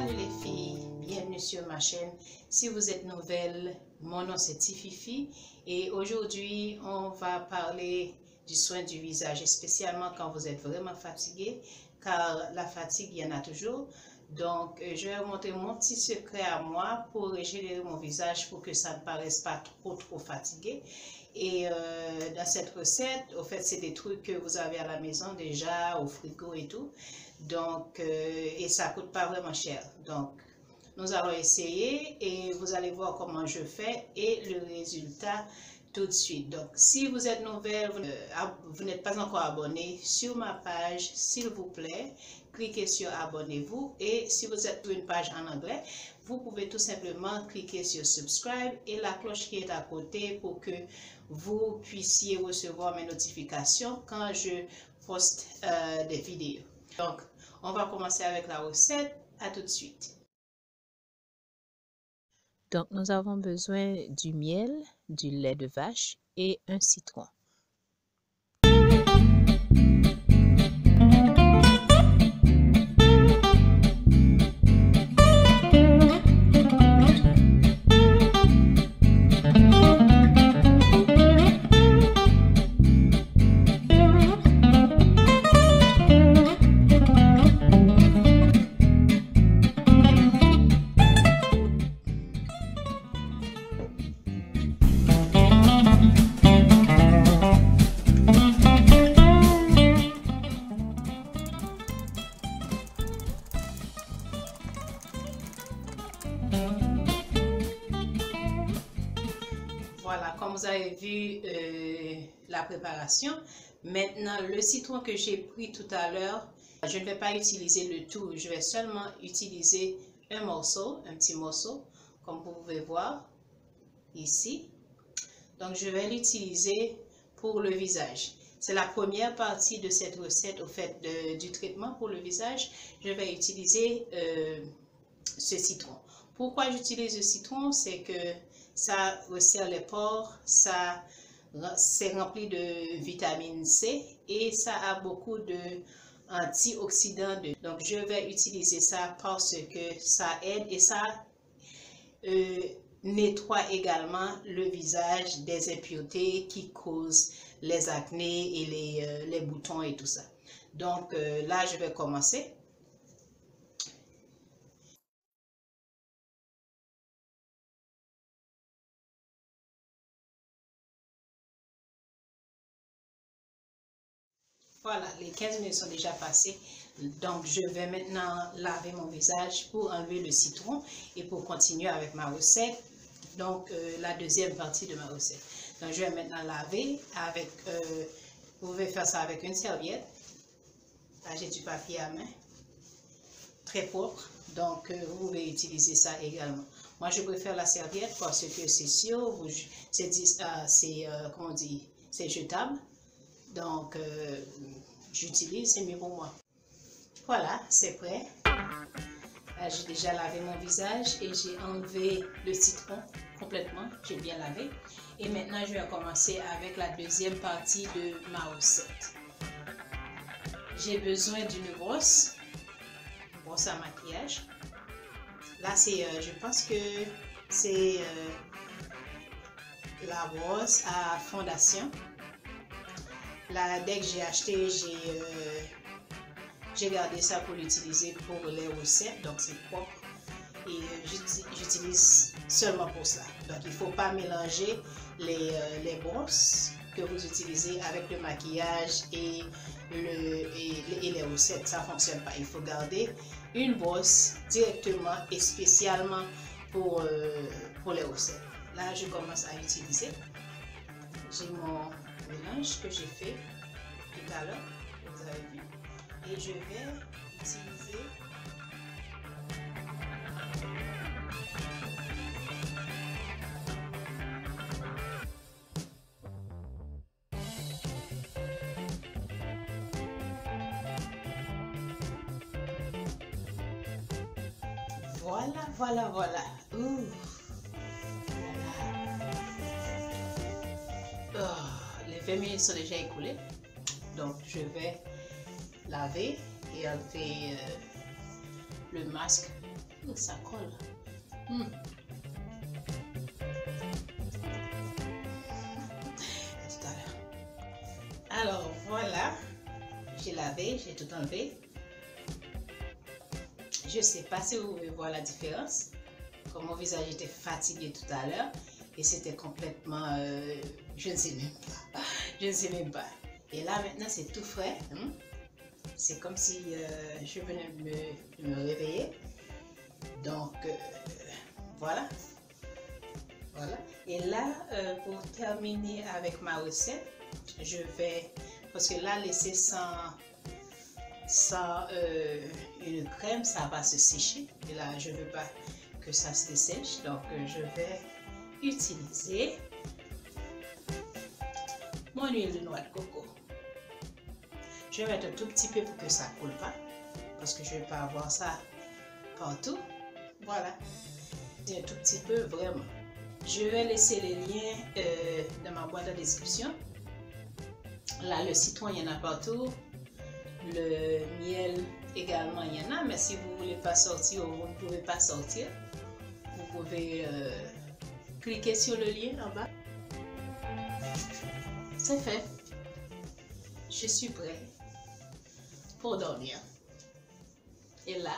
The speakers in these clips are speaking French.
Salut les filles, bienvenue sur ma chaîne. Si vous êtes nouvelle, mon nom c'est Tififi et aujourd'hui on va parler du soin du visage, spécialement quand vous êtes vraiment fatigué, car la fatigue il y en a toujours. Donc je vais vous montrer mon petit secret à moi pour régénérer mon visage pour que ça ne paraisse pas trop fatigué. Et dans cette recette, au fait, c'est des trucs que vous avez à la maison déjà, au frigo et tout. Donc, et ça coûte pas vraiment cher. Donc, nous allons essayer et vous allez voir comment je fais et le résultat tout de suite. Donc, si vous êtes nouvelle, vous n'êtes pas encore abonné sur ma page, s'il vous plaît, cliquez sur abonnez-vous. Et si vous êtes sur une page en anglais, vous pouvez tout simplement cliquer sur subscribe et la cloche qui est à côté pour que vous puissiez recevoir mes notifications quand je poste des vidéos. Donc, on va commencer avec la recette. À tout de suite. Donc, nous avons besoin du miel, du lait de vache et un citron. Voilà, comme vous avez vu la préparation. Maintenant, le citron que j'ai pris tout à l'heure, je ne vais pas utiliser le tout. Je vais seulement utiliser un morceau, un petit morceau, comme vous pouvez voir ici. Donc, je vais l'utiliser pour le visage. C'est la première partie de cette recette, au fait, du traitement pour le visage. Je vais utiliser ce citron. Pourquoi j'utilise le citron? C'est que ça resserre les pores, c'est rempli de vitamine C et ça a beaucoup d'antioxydants. Donc, je vais utiliser ça parce que ça aide et ça nettoie également le visage des impuretés qui causent les acnés et les boutons et tout ça. Donc, là, je vais commencer. Voilà, les 15 minutes sont déjà passées. Donc, je vais maintenant laver mon visage pour enlever le citron et pour continuer avec ma recette. Donc, la deuxième partie de ma recette. Donc, je vais maintenant laver avec, vous pouvez faire ça avec une serviette. Là, j'ai du papier à main, très propre. Donc, vous pouvez utiliser ça également. Moi, je préfère la serviette parce que c'est sûr, comment on dit, c'est jetable. Donc, j'utilise, c'est mieux pour moi. Voilà, c'est prêt. J'ai déjà lavé mon visage et j'ai enlevé le citron complètement. J'ai bien lavé. Et maintenant, je vais commencer avec la deuxième partie de ma recette. J'ai besoin d'une brosse à maquillage. Là, c'est, je pense que c'est la brosse à fondation. Là, dès que j'ai acheté, j'ai gardé ça pour l'utiliser pour les recettes, donc c'est propre et j'utilise seulement pour ça. Donc il ne faut pas mélanger les brosses que vous utilisez avec le maquillage et les recettes, ça ne fonctionne pas. Il faut garder une brosse directement et spécialement pour les recettes. Là, je commence à utiliser. J'ai mon mélange que j'ai fait tout à l'heure, vous avez vu, et je vais utiliser voilà. Ouh. Oh, les 20 minutes sont déjà écoulées, donc je vais laver et enlever le masque Ça colle. Tout à l'heure. Alors voilà, j'ai lavé, j'ai tout enlevé. Je ne sais pas si vous pouvez voir la différence. Comme mon visage était fatigué tout à l'heure et c'était complètement, je ne sais même pas. Je ne sais même pas. Et là maintenant c'est tout frais. C'est comme si je venais de me réveiller. Donc voilà. Voilà. Et là, pour terminer avec ma recette, je vais, parce que là, laisser sans une crème, ça va se sécher. Et là, je ne veux pas que ça se dessèche. Donc, je vais utiliser mon huile de noix de coco. Je vais mettre un tout petit peu pour que ça ne coule pas. Parce que je ne vais pas avoir ça partout. Voilà. Un tout petit peu, vraiment. Je vais laisser les liens dans ma boîte de description. Là, le citron, il y en a partout. Le miel également, il y en a. Mais si vous ne voulez pas sortir ou vous ne pouvez pas sortir, vous pouvez cliquer sur le lien en bas. C'est fait. Je suis prêt pour dormir. Et là,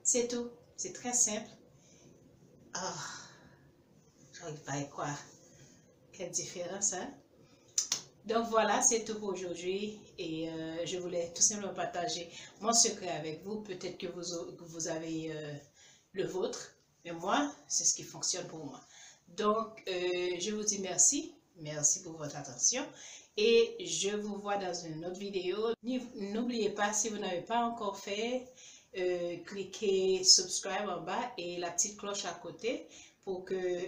c'est tout. C'est très simple. Ah, j'arrive pas à y croire. Quelle différence, hein? Donc voilà, c'est tout pour aujourd'hui. Et je voulais tout simplement partager mon secret avec vous. Peut-être que vous avez le vôtre. Mais moi, c'est ce qui fonctionne pour moi. Donc, je vous dis merci. Merci pour votre attention. Et je vous vois dans une autre vidéo. N'oubliez pas, si vous n'avez pas encore fait, cliquez subscribe en bas et la petite cloche à côté pour que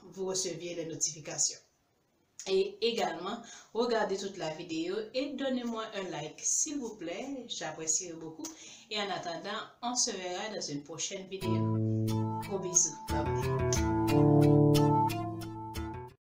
vous receviez les notifications. Et également, regardez toute la vidéo et donnez-moi un like, s'il vous plaît. J'apprécierai beaucoup. Et en attendant, on se verra dans une prochaine vidéo. Gros bisous. Bye bye.